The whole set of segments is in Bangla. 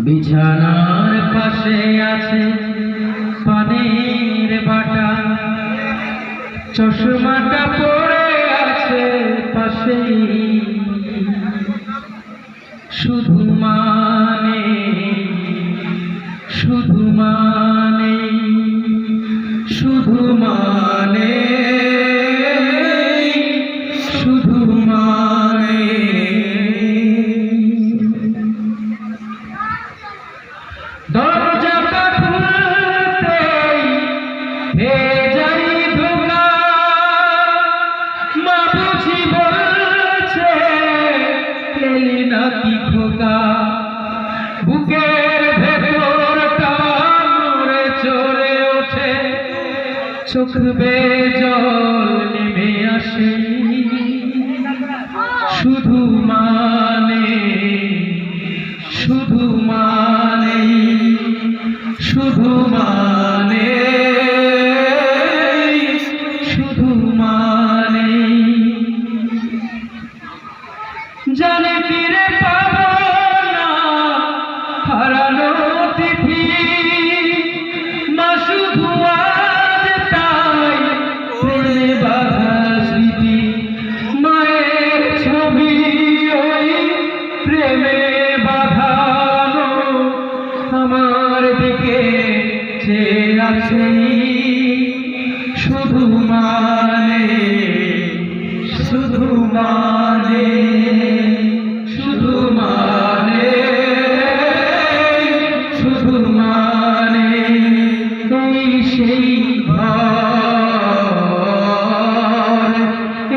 বিছানার পাশে আছে পানির বাটা, চশমাটা পড়ে আছে পাশেই। শুধু মানে শুধু মানে শুধু মানে শুধু মানে দরজাটা খুলতেই হে যাই ধোকা, মা বুঝি বলছে এলি নাকি খোকা। বুকের ভেতরটা নড়ে চড়ে ওঠে, চোখ বেয়ে জল নেমে আসে। শুধু মানে শুধু মানে শুধু মানে শুধু মানে জানে ফিরে পাবো না হারানো তিথি, মা শুধু আজ তাই প্রেমে বাঁধা স্মৃতি। মায়ের ছবি ওই প্রেমে বাঁধানো আমার দিকে চেয়ে আছে। শুধু মানে শুধু মানে শুধু মানে শুধু মানে এই সেই ঘর,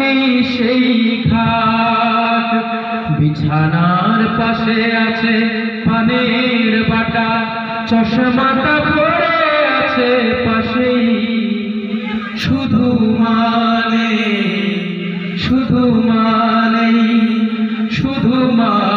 এই সেই ঘাট। বিছানার পাশে আছে পানির বাটা, চশমাটা পড়ে আছে পাশেই। শুধু মানে শুধু মানে শুধু মানে